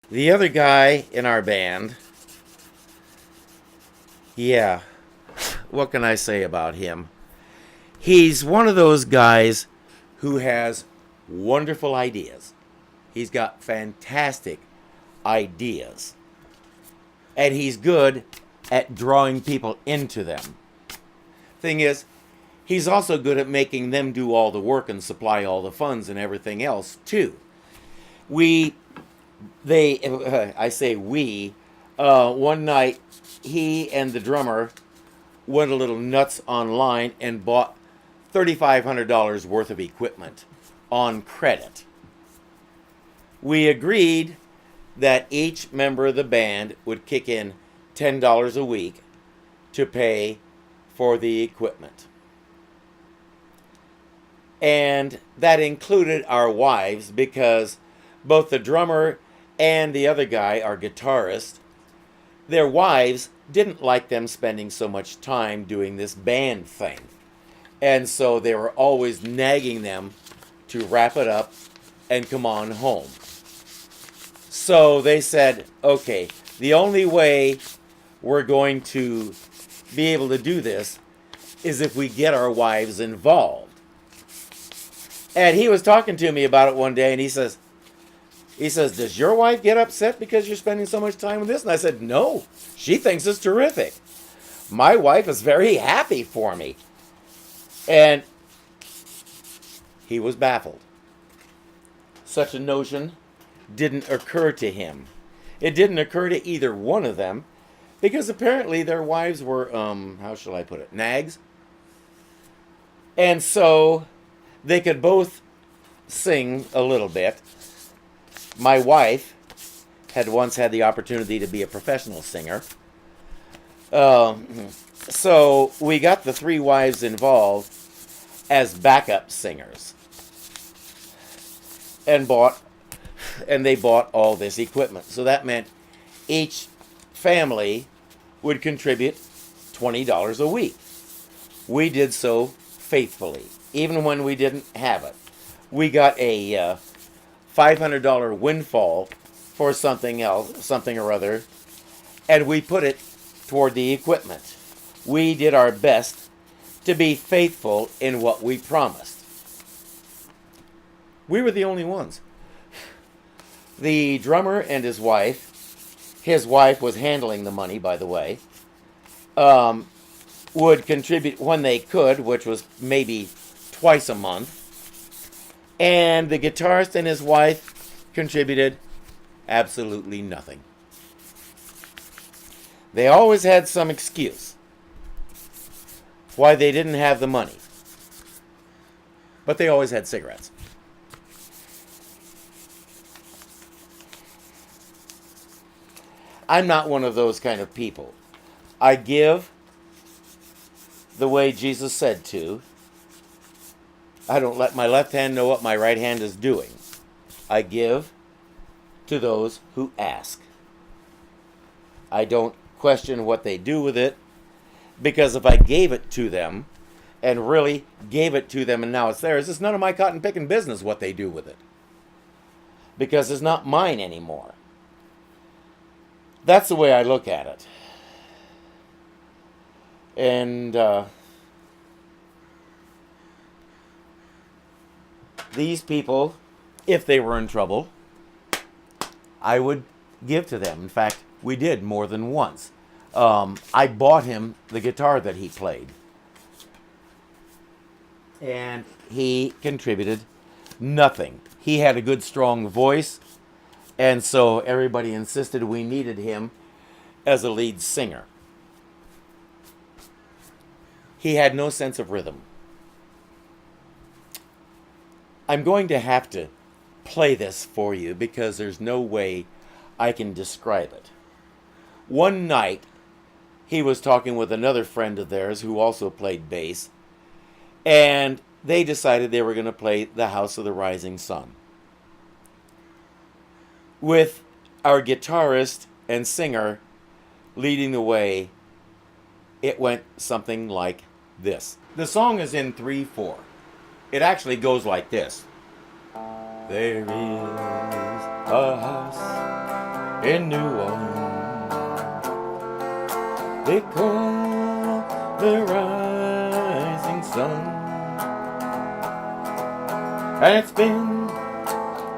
The other guy in our band, yeah, what can I say about him? He's one of those guys who has wonderful ideas. He's got fantastic ideas. And he's good at drawing people into them. Thing is, he's also good at making them do all the work and supply all the funds and everything else, too. We, I say we, one night he and the drummer went a little nuts online and bought $3,500 worth of equipment on credit. We agreed that each member of the band would kick in $10 a week to pay for the equipment. And that included our wives because both the drummer and the other guy, our guitarist, their wives didn't like them spending so much time doing this band thing. And so they were always nagging them to wrap it up and come on home. So they said, okay, the only way we're going to be able to do this is if we get our wives involved. And he was talking to me about it one day, and he says, does your wife get upset because you're spending so much time with this? And I said, no, she thinks it's terrific. My wife is very happy for me. And he was baffled. Such a notion didn't occur to him. It didn't occur to either one of them because apparently their wives were, how shall I put it, nags. And so they could both sing a little bit. My wife had once had the opportunity to be a professional singer. So we got the three wives involved as backup singers. And they bought all this equipment. So that meant each family would contribute $20 a week. We did so faithfully, even when we didn't have it. We got a $500 windfall for something else, something or other, and we put it toward the equipment. We did our best to be faithful in what we promised. We were the only ones. The drummer and his wife was handling the money, by the way, would contribute when they could, which was maybe twice a month. And the guitarist and his wife contributed absolutely nothing. They always had some excuse why they didn't have the money. But they always had cigarettes. I'm not one of those kind of people. I give the way Jesus said to. I don't let my left hand know what my right hand is doing. I give to those who ask. I don't question what they do with it, because if I gave it to them and really gave it to them and now it's theirs, it's none of my cotton picking business what they do with it, because it's not mine anymore. That's the way I look at it. And these people, if they were in trouble, I would give to them. In fact, we did more than once. I bought him the guitar that he played. And he contributed nothing. He had a good, strong voice, and so everybody insisted we needed him as a lead singer. He had no sense of rhythm. I'm going to have to play this for you because there's no way I can describe it. One night, he was talking with another friend of theirs who also played bass, and they decided they were going to play The House of the Rising Sun. With our guitarist and singer leading the way, it went something like this. The song is in 3/4. It actually goes like this. There is a house in New Orleans. They call the rising sun, and it's been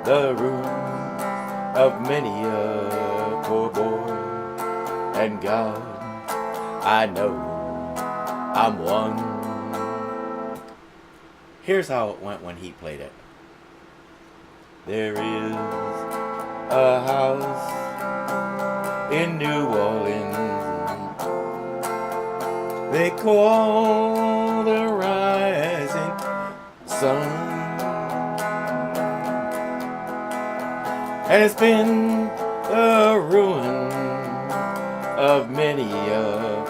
the ruin of many a poor boy. And God, I know I'm one. Here's how it went when he played it. There is a house in New Orleans they call the rising sun, and it's been the ruin of many a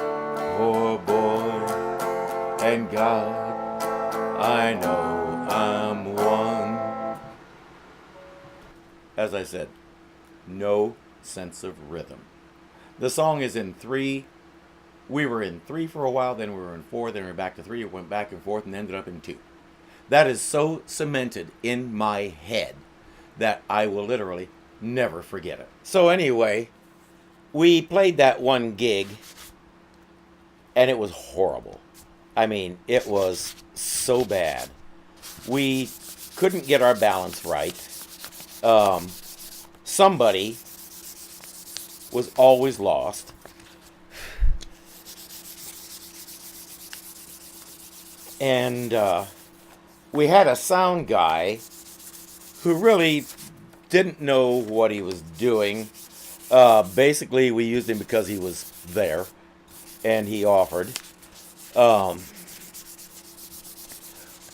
poor boy. And God, I know I'm one. As I said, no sense of rhythm. The song is in 3. We were in 3 for a while, then we were in 4, then we were back to 3, it went back and forth and ended up in 2. That is so cemented in my head that I will literally never forget it. So anyway, we played that one gig and it was horrible. I mean, it was so bad. We couldn't get our balance right. Somebody was always lost. And we had a sound guy who really didn't know what he was doing. Basically, we used him because he was there, and he offered.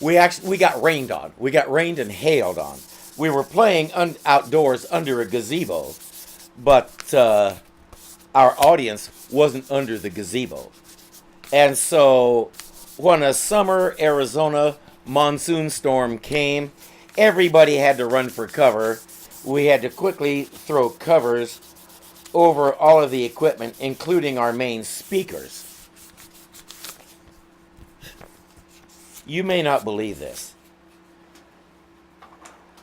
We got rained on. We got rained and hailed on. We were playing outdoors under a gazebo, but our audience wasn't under the gazebo. And so when a summer Arizona monsoon storm came, everybody had to run for cover. We had to quickly throw covers over all of the equipment, including our main speakers. You may not believe this,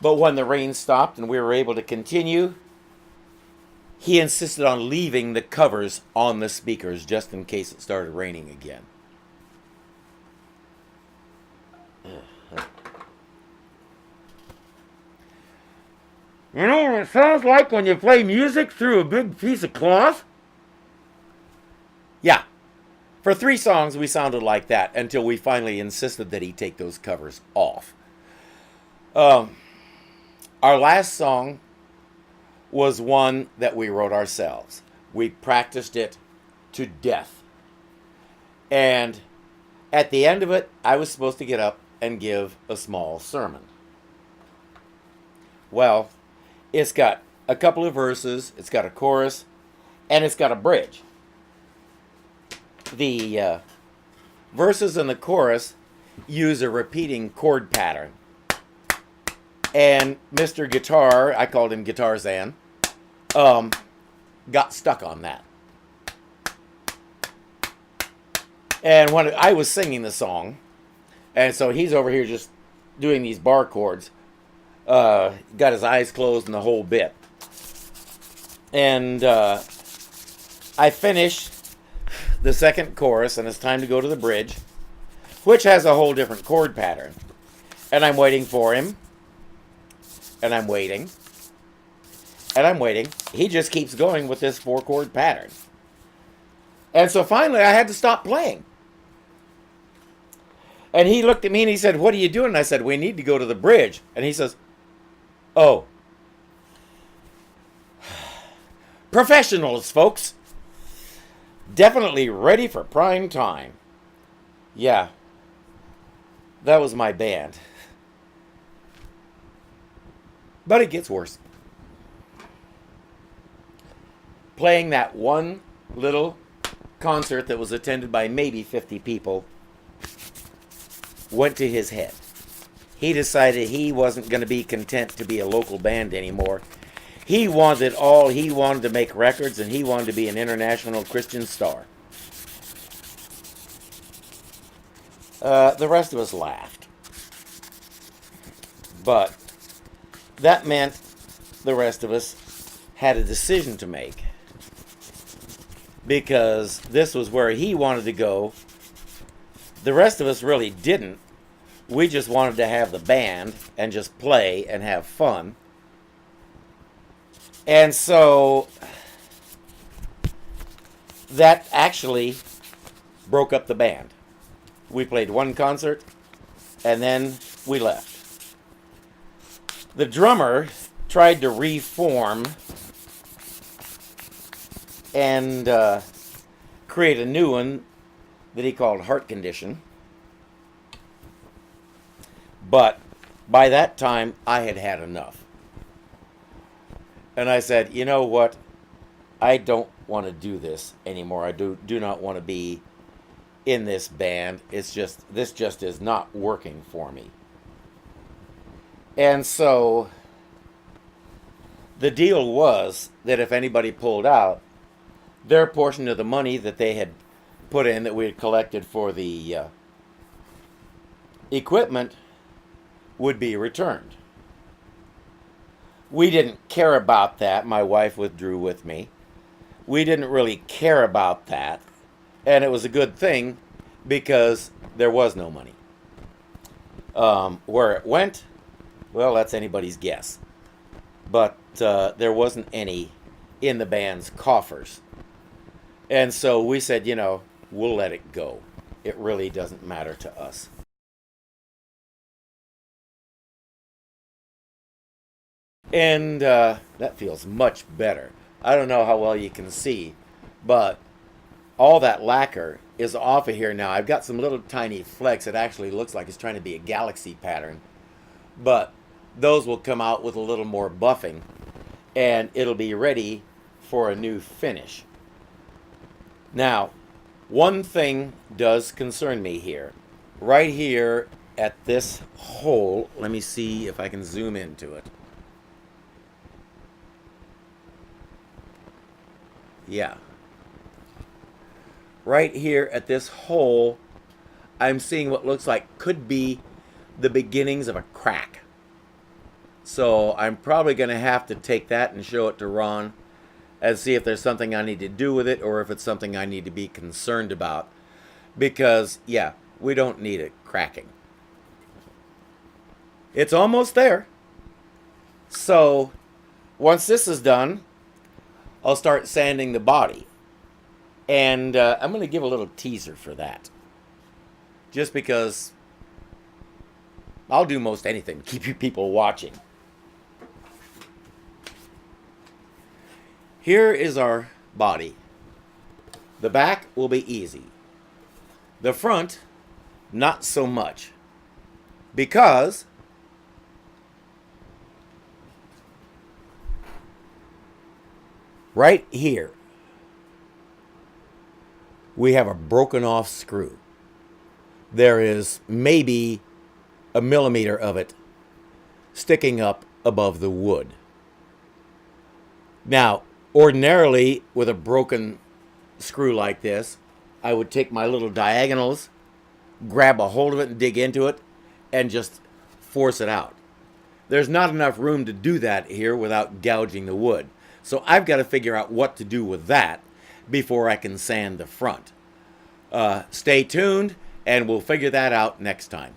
but when the rain stopped and we were able to continue, he insisted on leaving the covers on the speakers just in case it started raining again. You know what it sounds like when you play music through a big piece of cloth? Yeah. For 3 songs, we sounded like that until we finally insisted that he take those covers off. Our last song was one that we wrote ourselves. We practiced it to death. And at the end of it, I was supposed to get up and give a small sermon. Well, it's got a couple of verses, it's got a chorus, and it's got a bridge. The verses and the chorus use a repeating chord pattern. And Mr. Guitar, I called him Guitar Zan, got stuck on that. And when I was singing the song, and so he's over here just doing these bar chords, got his eyes closed and the whole bit. And I finished the second chorus, and it's time to go to the bridge, which has a whole different chord pattern. And I'm waiting for him, and I'm waiting, and I'm waiting. He just keeps going with this 4-chord pattern. And so finally I had to stop playing. And he looked at me and he said, "What are you doing?" And I said, "We need to go to the bridge." And he says, "Oh. Professionals, folks. Definitely ready for prime time." Yeah. That was my band. But it gets worse. Playing that one little concert that was attended by maybe 50 people went to his head. He decided he wasn't going to be content to be a local band anymore. He wanted all. He wanted to make records, and he wanted to be an international Christian star. The rest of us laughed. But that meant the rest of us had a decision to make, because this was where he wanted to go. The rest of us really didn't. We just wanted to have the band and just play and have fun. And so that actually broke up the band. We played one concert and then we left. The drummer tried to reform and create a new one that he called Heart Condition. But by that time, I had had enough. And I said, you know what? I don't want to do this anymore. I do not want to be in this band. This just is not working for me. And so the deal was that if anybody pulled out, their portion of the money that they had put in, that we had collected for the equipment, would be returned. We didn't care about that. My wife withdrew with me. We didn't really care about that. And it was a good thing because there was no money. Where it went, well, that's anybody's guess. But there wasn't any in the band's coffers. And so we said, you know, we'll let it go. It really doesn't matter to us. And that feels much better. I don't know how well you can see, but all that lacquer is off of here now. I've got some little tiny flecks. It actually looks like it's trying to be a galaxy pattern. But those will come out with a little more buffing, and it'll be ready for a new finish. Now, one thing does concern me here. Right here at this hole, let me see if I can zoom into it. Yeah. Right here at this hole, I'm seeing what looks like could be the beginnings of a crack. So I'm probably going to have to take that and show it to Ron and see if there's something I need to do with it or if it's something I need to be concerned about. Because, yeah, we don't need it cracking. It's almost there. So once this is done, I'll start sanding the body. And I'm going to give a little teaser for that. Just because I'll do most anything to keep you people watching. Here is our body. The back will be easy. The front, not so much. Because right here, we have a broken off screw. There is maybe a millimeter of it sticking up above the wood. Now, ordinarily, with a broken screw like this, I would take my little diagonals, grab a hold of it and dig into it, and just force it out. There's not enough room to do that here without gouging the wood. So I've got to figure out what to do with that before I can sand the front. Stay tuned, and we'll figure that out next time.